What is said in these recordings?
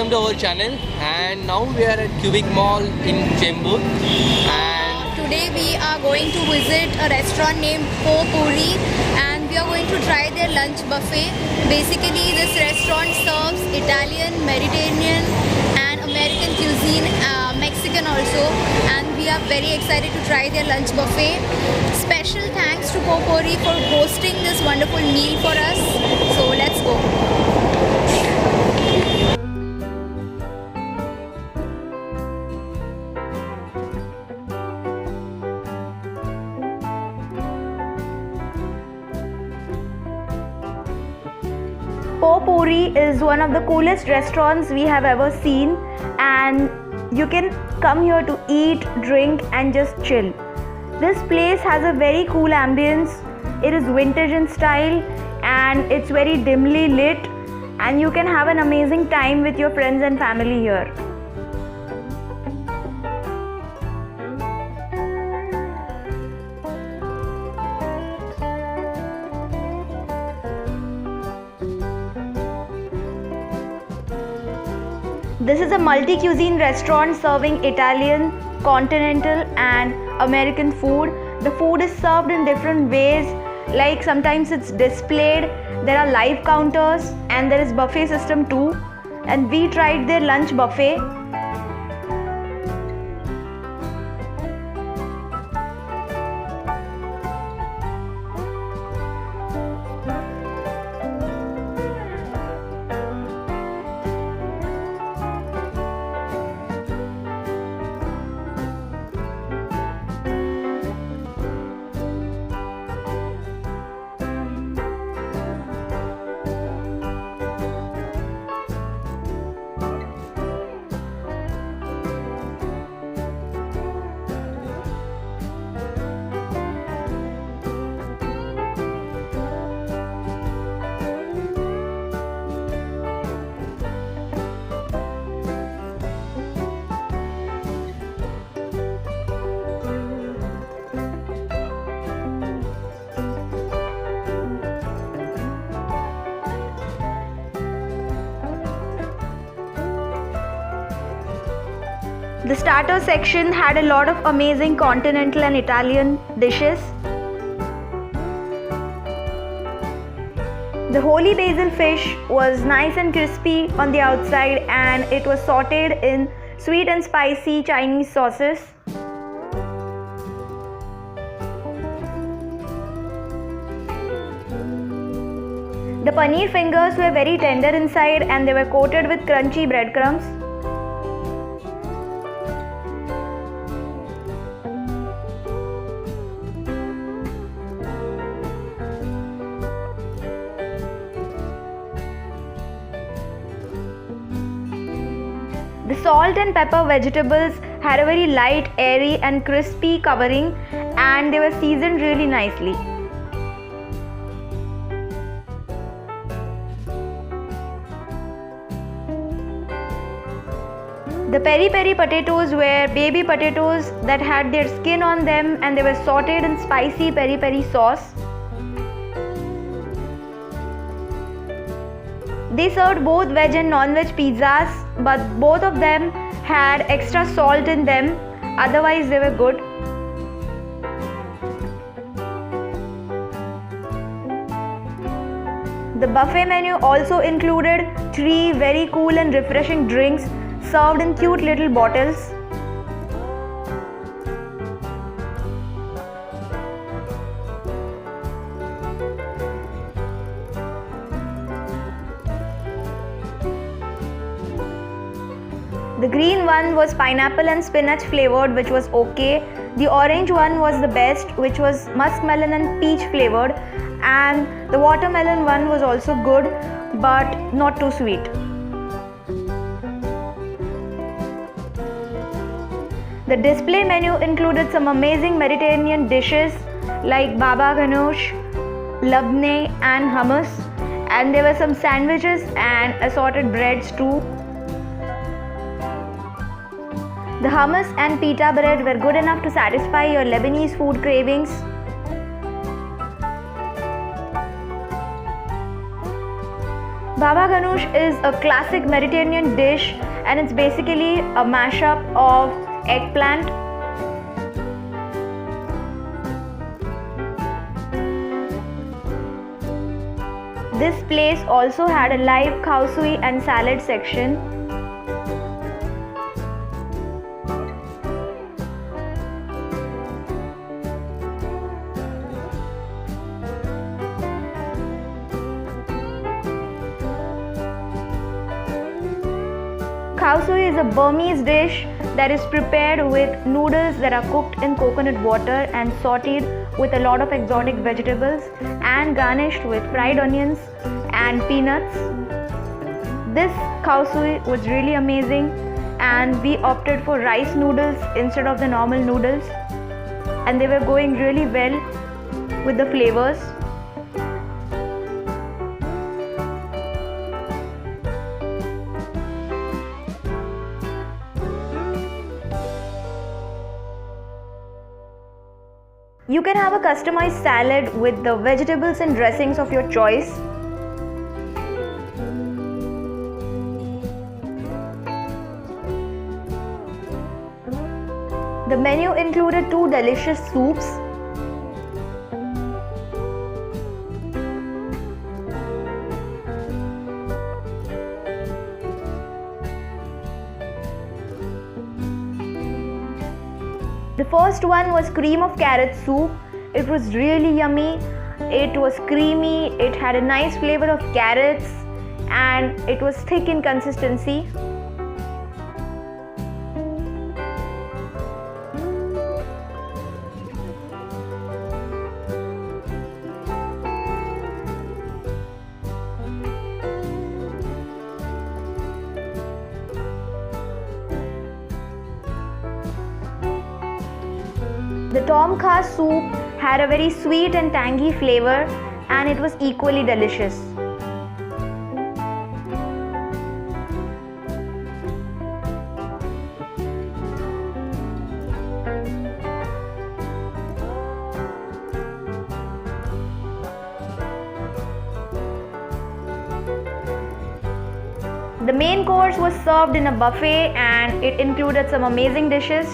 welcome to our channel. And now we are at Cubic Mall in Chembur. And today we are going to visit a restaurant named Pot Pourri, and we are going to try their lunch buffet. Basically, this restaurant serves Italian, Mediterranean and American cuisine, Mexican also, and we are very excited to try their lunch buffet. Special thanks to Pot Pourri for hosting this wonderful meal for us. So let's go. Pot Pourri is one of the coolest restaurants we have ever seen, and you can come here to eat, drink and just chill. This place has a very cool ambience. It is vintage in style and it's very dimly lit, and you can have an amazing time with your friends and family here. This is a multi-cuisine restaurant serving Italian, Continental and American food. The food is served in different ways, like sometimes it's displayed, there are live counters and there is buffet system too. And we tried their lunch buffet. The starter section had a lot of amazing continental and Italian dishes. The holy basil fish was nice and crispy on the outside, and it was sauteed in sweet and spicy Chinese sauces. The paneer fingers were very tender inside and they were coated with crunchy breadcrumbs. The salt and pepper vegetables had a very light, airy and crispy covering, and they were seasoned really nicely. The peri-peri potatoes were baby potatoes that had their skin on them, and they were sauteed in spicy peri-peri sauce. They served both veg and non-veg pizzas, but both of them had extra salt in them, otherwise they were good. The buffet menu also included 3 very cool and refreshing drinks served in cute little bottles. The green one was pineapple and spinach flavored, which was okay. The orange one was the best, which was muskmelon and peach flavored, and the watermelon one was also good but not too sweet. The display menu included some amazing Mediterranean dishes like baba ganoush, labne and hummus, and there were some sandwiches and assorted breads too. The hummus and pita bread were good enough to satisfy your Lebanese food cravings. Baba Ganoush is a classic Mediterranean dish and it's basically a mashup of eggplant, this place also had a live khao sui and salad section. Khao sui is a Burmese dish that is prepared with noodles that are cooked in coconut water and sauteed with a lot of exotic vegetables and garnished with fried onions and peanuts. This khao sui was really amazing and we opted for rice noodles instead of the normal noodles, and they were going really well with the flavors. You can have a customized salad with the vegetables and dressings of your choice. The menu included 2 delicious soups, the first one was cream of carrot soup. It was really yummy. It was creamy, it had a nice flavor of carrots and it was thick in consistency. The tom kha soup had a very sweet and tangy flavor and it was equally delicious. The main course was served in a buffet and it included some amazing dishes.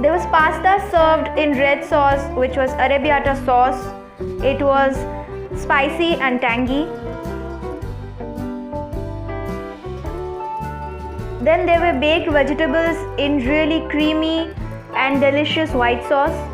There was pasta served in red sauce, which was arrabbiata sauce. It was spicy and tangy. Then there were baked vegetables in really creamy and delicious white sauce.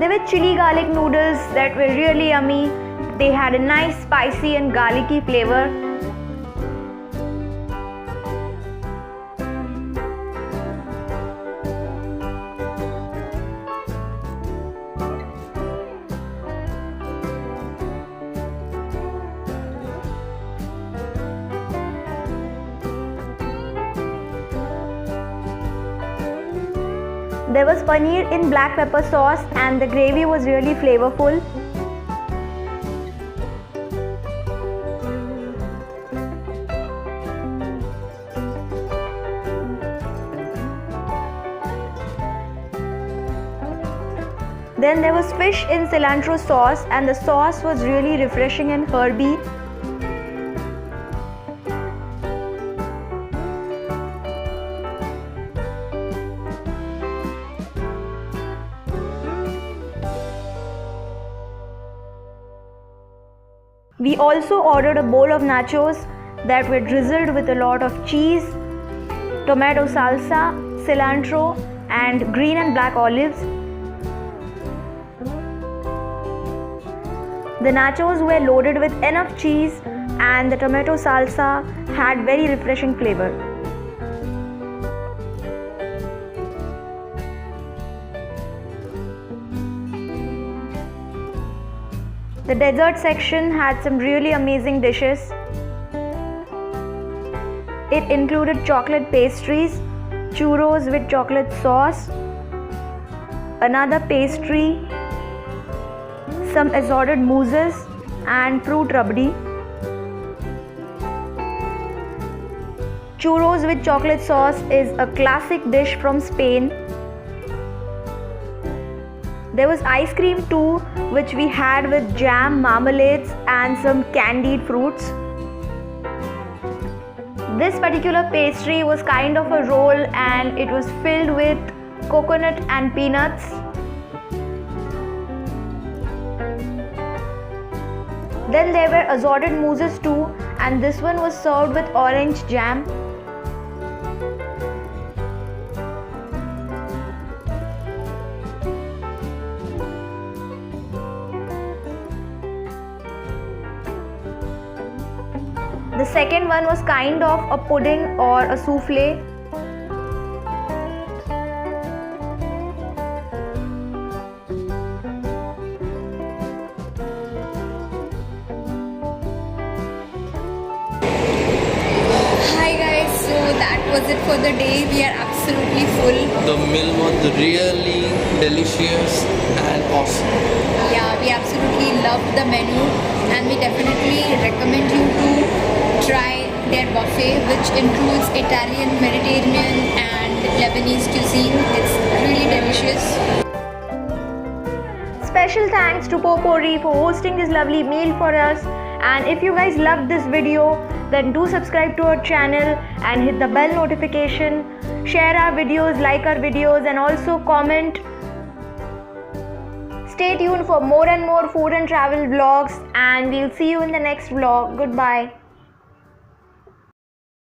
There were chili garlic noodles that were really yummy. They had a nice spicy and garlicky flavor. There was paneer in black pepper sauce and the gravy was really flavorful. Then there was fish in cilantro sauce and the sauce was really refreshing and herby. We also ordered a bowl of nachos that were drizzled with a lot of cheese, tomato salsa, cilantro, and green and black olives. The nachos were loaded with enough cheese and the tomato salsa had very refreshing flavor. The dessert section had some really amazing dishes. It included chocolate pastries, churros with chocolate sauce, another pastry, some assorted mousses and fruit rabdi. Churros with chocolate sauce is a classic dish from Spain. There was ice cream too, which we had with jam, marmalades and some candied fruits. This particular pastry was kind of a roll and it was filled with coconut and peanuts. Then there were assorted mousses too, and this one was served with orange jam. The second one was kind of a pudding or a souffle. Hi guys, so that was it for the day. We are absolutely full. The meal was really delicious and awesome. Yeah, we absolutely loved the menu and we definitely recommend you to try their buffet, which includes Italian, Mediterranean and Lebanese cuisine. It's really delicious. Special thanks to Pot Pourri for hosting this lovely meal for us. And if you guys loved this video, then do subscribe to our channel and hit the bell notification. Share our videos, like our videos and also comment. Stay tuned for more and more food and travel vlogs and we'll see you in the next vlog. Goodbye.